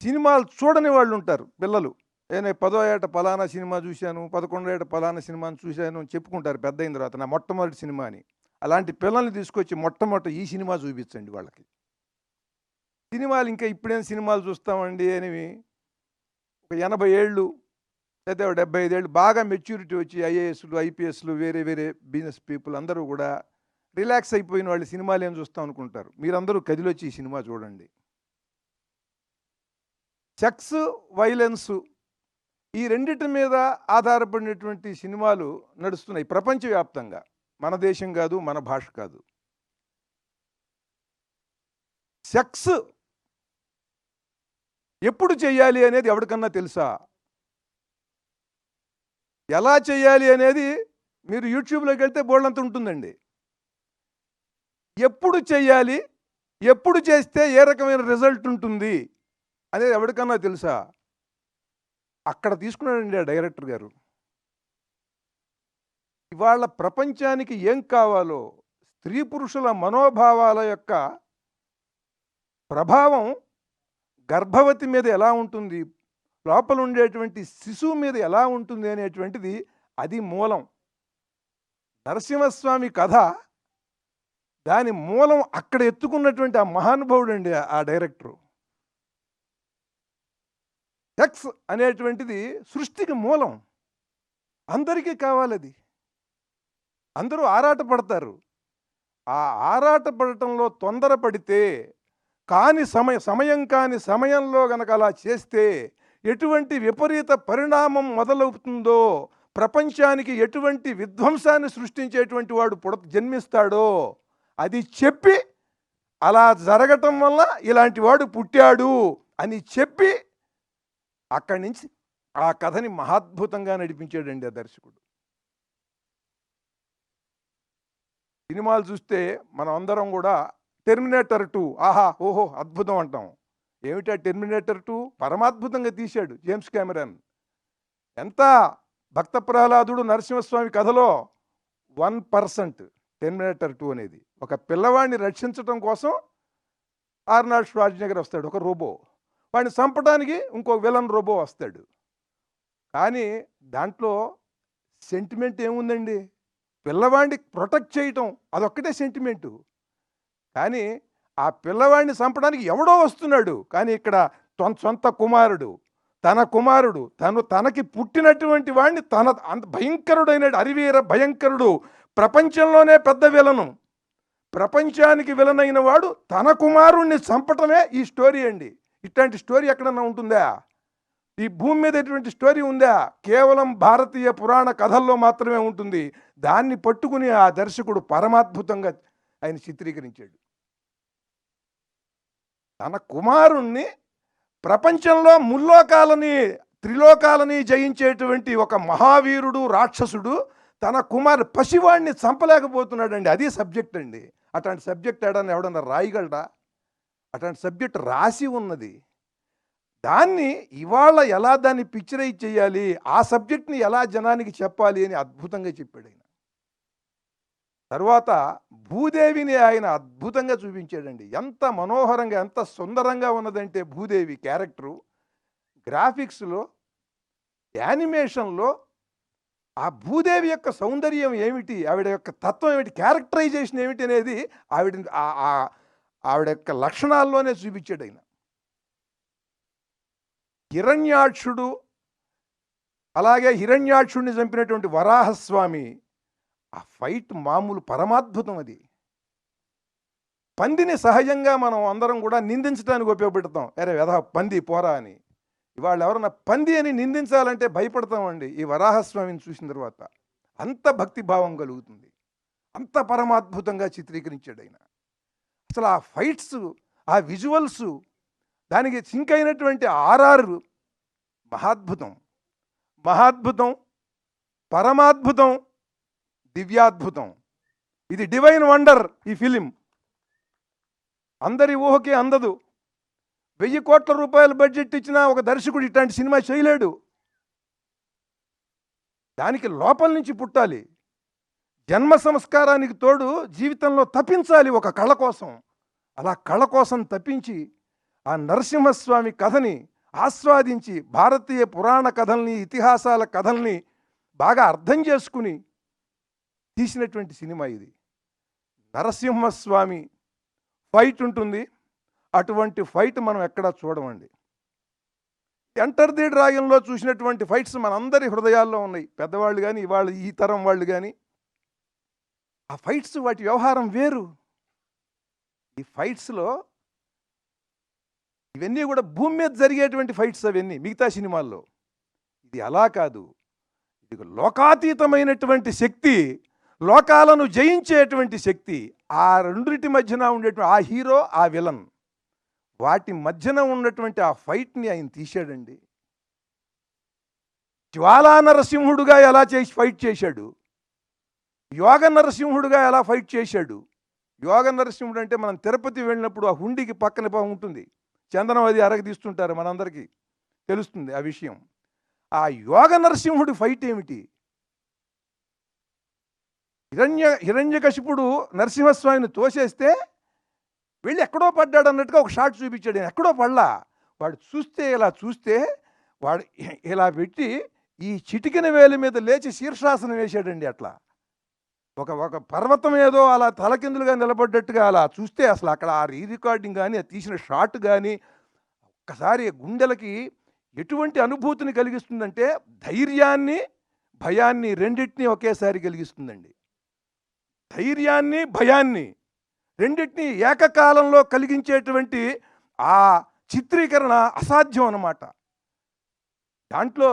సినిమాలు చూడని వాళ్ళు ఉంటారు పిల్లలు. నేను 10వ ఏట పలానా సినిమా చూశాను, 11వ ఏట పలానా సినిమాని చూశాను అని చెప్పుకుంటారు పెద్దయిన తర్వాత. నా మొట్టమొదటి సినిమా అని. అలాంటి పిల్లల్ని తీసుకొచ్చి మొట్టమొదట ఈ సినిమా చూపించండి వాళ్ళకి. సినిమాలు ఇంకా ఇప్పుడేం సినిమాలు చూస్తామండి అని ఒక 80 ఏళ్ళు లేదా 75 ఏళ్ళు బాగా మెచ్యూరిటీ వచ్చి ఐఏఎస్లు, ఐపీఎస్లు, వేరే వేరే బిజినెస్ పీపుల్ అందరూ కూడా రిలాక్స్ అయిపోయిన వాళ్ళు సినిమాలు ఏం చూస్తాం అనుకుంటారు. మీరందరూ కదిలొచ్చి ఈ సినిమా చూడండి. సెక్స్, వైలెన్సు ఈ రెండిటి మీద ఆధారపడినటువంటి సినిమాలు నడుస్తున్నాయి ప్రపంచవ్యాప్తంగా. మన దేశం కాదు, మన భాష కాదు. సెక్స్ ఎప్పుడు చేయాలి అనేది ఎవరికన్నా తెలుసా? ఎలా చేయాలి అనేది మీరు యూట్యూబ్లోకి వెళ్తే బోల్డంత ఉంటుందండి. ఎప్పుడు చేయాలి, ఎప్పుడు చేస్తే ఏ రకమైన రిజల్ట్ ఉంటుంది అనేది ఎవరికన్నా తెలుసా? అక్కడ తీసుకున్నాడండి ఆ డైరెక్టర్ గారు. ఇవాళ ప్రపంచానికి ఏం కావాలో, స్త్రీ పురుషుల మనోభావాల యొక్క ప్రభావం గర్భవతి మీద ఎలా ఉంటుంది, లోపల ఉండేటువంటి శిశువు మీద ఎలా ఉంటుంది అనేటువంటిది అది మూలం. నరసింహస్వామి కథ దాని మూలం అక్కడ ఎత్తుకున్నటువంటి ఆ మహానుభావుడు అండి ఆ డైరెక్టరు. సెక్స్ అనేటువంటిది సృష్టికి మూలం. అందరికీ కావాలది. అందరూ ఆరాటపడతారు. ఆ ఆరాటపడటంలో తొందరపడితే సమయం కాని సమయంలో గనక అలా చేస్తే ఎటువంటి విపరీత పరిణామం మొదలవుతుందో, ప్రపంచానికి ఎటువంటి విధ్వంసాన్ని సృష్టించేటువంటి వాడు జన్మిస్తాడో అది చెప్పి, అలా జరగటం వల్ల ఇలాంటి వాడు పుట్టాడు అని చెప్పి అక్కడి నుంచి ఆ కథని మహాద్భుతంగా నడిపించాడండి ఆ దర్శకుడు. సినిమాలు చూస్తే మనం అందరం కూడా టెర్మినేటర్ 2 ఆహా ఓహో అద్భుతం అంటాం. ఏమిటా టెర్మినేటర్ 2? పరమాద్భుతంగా తీశాడు జేమ్స్ కెమెరాన్. ఎంత భక్త ప్రహ్లాదుడు నరసింహస్వామి కథలో 1% టెర్మినేటర్ 2 అనేది. ఒక పిల్లవాడిని రక్షించడం కోసం ఆర్నాల్డ్ ష్వార్జ్నెగర్ వస్తాడు, ఒక రోబో. వాడిని చంపడానికి ఇంకో విలన్ రోబో వస్తాడు. కానీ దాంట్లో సెంటిమెంట్ ఏముందండి? పిల్లవాడిని ప్రొటెక్ట్ చేయటం అదొక్కటే సెంటిమెంటు. కానీ ఆ పిల్లవాడిని చంపడానికి ఎవడో వస్తున్నాడు. కానీ ఇక్కడ సొంత కుమారుడు, తనకి పుట్టినటువంటి వాడిని భయంకరుడైన అరివీర భయంకరుడు, ప్రపంచంలోనే పెద్ద విలను, ప్రపంచానికి విలనైన వాడు తన కుమారుణ్ణి చంపటమే ఈ స్టోరీ అండి. ఇట్లాంటి స్టోరీ ఎక్కడన్నా ఉంటుందా? ఈ భూమి మీద ఎటువంటి స్టోరీ ఉందా? కేవలం భారతీయ పురాణ కథల్లో మాత్రమే ఉంటుంది. దాన్ని పట్టుకుని ఆ దర్శకుడు పరమాద్భుతంగా ఆయన చిత్రీకరించాడు. తన కుమారుణ్ణి ప్రపంచంలో త్రిలోకాలని జయించేటువంటి ఒక మహావీరుడు, రాక్షసుడు తన పసివాడిని చంపలేకపోతున్నాడండి. అది సబ్జెక్ట్ అండి. అట్లాంటి సబ్జెక్ట్ ఎవడన్నా రాయగలడా? అట్లాంటి సబ్జెక్ట్ రాసి ఉన్నది. దాన్ని ఇవాళ ఎలా దాన్ని పిక్చరైజ్ చేయాలి, ఆ సబ్జెక్ట్ని ఎలా జనానికి చెప్పాలి అని అద్భుతంగా చెప్పాడు ఆయన. తర్వాత భూదేవిని ఆయన అద్భుతంగా చూపించాడండి. ఎంత మనోహరంగా, ఎంత సుందరంగా ఉన్నదంటే భూదేవి క్యారెక్టరు, గ్రాఫిక్స్లో, యానిమేషన్లో ఆ భూదేవి యొక్క సౌందర్యం ఏమిటి, ఆవిడ యొక్క తత్వం ఏమిటి, క్యారెక్టరైజేషన్ ఏమిటి అనేది ఆవిడ యొక్క లక్షణాల్లోనే చూపించాడు ఆయన. హిరణ్యాక్షుడు, అలాగే హిరణ్యాక్షుడిని చంపినటువంటి వరాహస్వామి, ఆ ఫైట్ మామూలు పరమాద్భుతం. అది పందిని సహజంగా మనం అందరం కూడా నిందించడానికి ఉపయోగపెడతాం. అరే వెధ పంది పోరా అని. ఇవాళ ఎవరన్నా పంది అని నిందించాలంటే భయపడతామండి. ఈ వరాహస్వామిని చూసిన తర్వాత అంత భక్తిభావం కలుగుతుంది. అంత పరమాద్భుతంగా చిత్రీకరించాడు ఆయన. అసలు ఆ ఫైట్స్, ఆ విజువల్స్, దానికి సింక్ అయినటువంటి ఆర్ఆర్ మహాద్భుతం, పరమాద్భుతం, దివ్యాద్భుతం. ఇది డివైన్ వండర్. ఈ ఫిలిం అందరి ఊహకే అందదు. 1000 కోట్ల రూపాయల బడ్జెట్ ఇచ్చినా ఒక దర్శకుడు ఇట్లాంటి సినిమా చేయలేడు. దానికి లోపల నుంచి పుట్టాలి. జన్మ సంస్కారానికి తోడు జీవితంలో తప్పించాలి ఒక కళ కోసం. అలా కళ కోసం తప్పించి ఆ నరసింహస్వామి కథని ఆస్వాదించి భారతీయ పురాణ కథల్ని, ఇతిహాసాల కథల్ని బాగా అర్థం చేసుకుని తీసినటువంటి సినిమా ఇది. నరసింహస్వామి ఫైట్ ఉంటుంది, అటువంటి ఫైట్ మనం ఎక్కడా చూడమండి. ఎంటర్ ది డ్రాగన్లో చూసినటువంటి ఫైట్స్ మనందరి హృదయాల్లో ఉన్నాయి, పెద్దవాళ్ళు కానీ ఇవాళ ఈ తరం వాళ్ళు కానీ. ఆ ఫైట్స్ వాటి వ్యవహారం వేరు. ఈ ఫైట్స్లో ఇవన్నీ కూడా భూమి మీద జరిగేటువంటి ఫైట్స్ అవన్నీ మిగతా సినిమాల్లో. ఇది అలా కాదు, ఇది లోకాతీతమైనటువంటి శక్తి, లోకాలను జయించేటువంటి శక్తి. ఆ రెండింటి మధ్యన ఉండేటువంటి ఆ హీరో, ఆ విలన్, వాటి మధ్యన ఉన్నటువంటి ఆ ఫైట్ని ఆయన తీశాడండి. జ్వాలా నరసింహుడుగా ఎలా ఫైట్ చేశాడు, యోగ నరసింహుడుగా ఎలా ఫైట్ చేశాడు. యోగ నరసింహుడు అంటే మనం తిరుపతి వెళ్ళినప్పుడు ఆ హుండీకి పక్కన ఉంటుంది, చందనం అది అరగదీస్తుంటారు, మనందరికీ తెలుస్తుంది ఆ విషయం. ఆ యోగ నరసింహుడి ఫైట్ ఏమిటి? హిరణ్యకశిపుడు నరసింహస్వామిని తోసేస్తే వెళ్ళి ఎక్కడో పడ్డాడు అన్నట్టుగా ఒక షాట్ చూపించాడు. ఎక్కడో పడలా, వాడు ఇలా చూస్తే వాడు ఇలా పెట్టి ఈ చిటికిన వేలి మీద లేచి శీర్షాసనం వేశాడండి. అట్లా ఒక పర్వతం ఏదో అలా తలకిందులుగా నిలబడ్డట్టుగా అలా చూస్తే అసలు అక్కడ ఆ రికార్డింగ్ కానీ, ఆ తీసిన షాట్ కానీ ఒక్కసారి గుండెలకి ఎటువంటి అనుభూతిని కలిగిస్తుందంటే ధైర్యాన్ని, భయాన్ని రెండింటినీ ఒకేసారి కలిగిస్తుందండి. ధైర్యాన్ని, భయాన్ని రెండింటినీ ఏకకాలంలో కలిగించేటువంటి ఆ చిత్రీకరణ అసాధ్యం అన్నమాట. దాంట్లో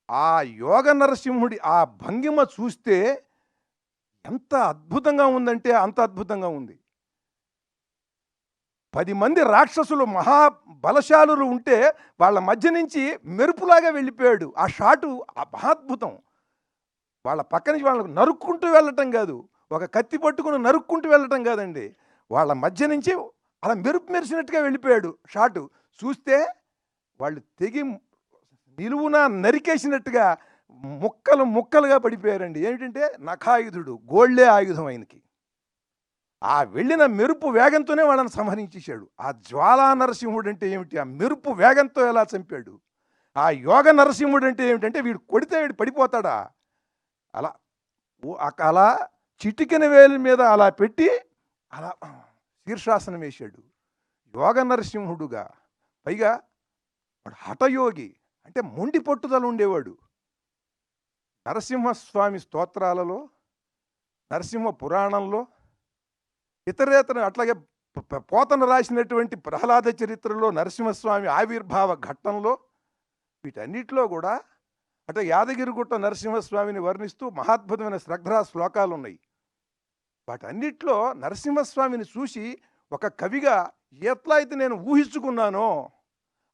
ఆ యోగ నరసింహుడి ఆ భంగిమ చూస్తే ఎంత అద్భుతంగా ఉందంటే అంత అద్భుతంగా ఉంది. 10 మంది రాక్షసులు మహాబలశాలురు ఉంటే వాళ్ళ మధ్య నుంచి మెరుపులాగా వెళ్ళిపోయాడు. ఆ షాటు మహాద్భుతం. వాళ్ళ పక్క నుంచి వాళ్ళకు నరుక్కుంటూ వెళ్ళటం కాదు, ఒక కత్తి పట్టుకుని నరుక్కుంటూ వెళ్ళటం కాదండి, వాళ్ళ మధ్య నుంచి అలా మెరిసినట్టుగా వెళ్ళిపోయాడు షాటు. చూస్తే వాళ్ళు తెగి నిలువున నరికేసినట్టుగా ముక్కలు ముక్కలుగా పడిపోయారండి. ఏమిటంటే నఖాయుధుడు, గోళ్లే ఆయుధం ఆయనకి. ఆ వెళ్ళిన మెరుపు వేగంతోనే వాళ్ళని సంహరించేశాడు. ఆ జ్వాలా నరసింహుడు అంటే ఏమిటి? ఆ మెరుపు వేగంతో ఎలా చంపాడు. ఆ యోగ నరసింహుడు అంటే ఏమిటంటే వీడు కొడితే వీడు పడిపోతాడా, అలా చిటికెన వేలి మీద అలా పెట్టి అలా శీర్షాసనం వేశాడు యోగ నరసింహుడుగా. పైగా వాడు హఠయోగి, అంటే మొండి పట్టుదల ఉండేవాడు. నరసింహస్వామి స్తోత్రాలలో, నరసింహ పురాణంలో, ఇతరేతర అట్లాగే పోతన రాసినటువంటి ప్రహ్లాద చరిత్రలో, నరసింహస్వామి ఆవిర్భావ ఘట్టంలో, వీటన్నిటిలో కూడా అంటే యాదగిరిగుట్ట నరసింహస్వామిని వర్ణిస్తూ మహాద్భుతమైన శ్రద్ధా శ్లోకాలు ఉన్నాయి. వాటన్నిటిలో నరసింహస్వామిని చూసి ఒక కవిగా ఎట్లా అయితే నేను ఊహించుకున్నానో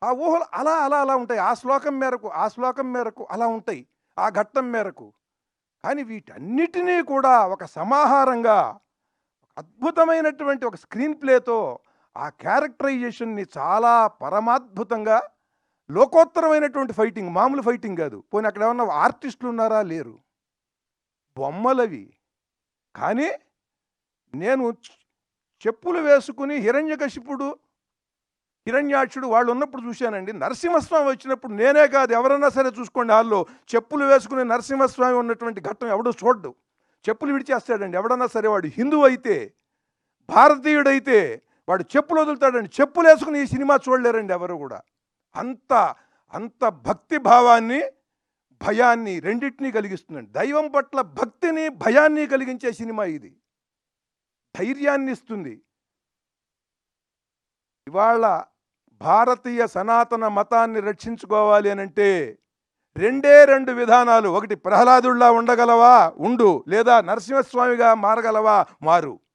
ఆ ఊహలు అలా అలా అలా ఉంటాయి. ఆ శ్లోకం మేరకు అలా ఉంటాయి, ఆ ఘట్టం మేరకు. కానీ వీటన్నిటినీ కూడా ఒక సమాహారంగా అద్భుతమైనటువంటి ఒక స్క్రీన్ ప్లేతో ఆ క్యారెక్టరైజేషన్ని చాలా పరమాద్భుతంగా, లోకోత్తరమైనటువంటి ఫైటింగ్, మామూలు ఫైటింగ్ కాదు. పోనీ అక్కడ ఏమన్నా ఆర్టిస్టులు ఉన్నారా? లేరు, బొమ్మలవి. కానీ నేను చెప్పులు వేసుకుని హిరణ్యకశిపుడు, హిరణ్యాక్షుడు వాళ్ళు ఉన్నప్పుడు చూశానండి. నరసింహస్వామి వచ్చినప్పుడు నేనే కాదు, ఎవరన్నా సరే చూసుకోండి, హాల్లో చెప్పులు వేసుకుని నరసింహస్వామి ఉన్నటువంటి ఘట్టం ఎవడో చూడ్డు. చెప్పులు విడిచేస్తాడండి ఎవడన్నా సరే. వాడు హిందువు అయితే, భారతీయుడైతే వాడు చెప్పులు వదులుతాడండి. చెప్పులు వేసుకుని ఈ సినిమా చూడలేరండి ఎవరు కూడా. అంత అంత భక్తి భావాన్ని, భయాన్ని రెండింటినీ కలిగిస్తుందండి. దైవం పట్ల భక్తిని, భయాన్ని కలిగించే సినిమా ఇది. ధైర్యాన్ని ఇస్తుంది. ఇవాళ భారతీయ సనాతన మతాన్ని రక్షించుకోవాలి అనంటే రెండే రెండు విధానాలు. ఒకటి, ప్రహ్లాదుల్లా ఉండగలవా ఉండు, లేదా నరసింహస్వామిగా మారగలవా మారు.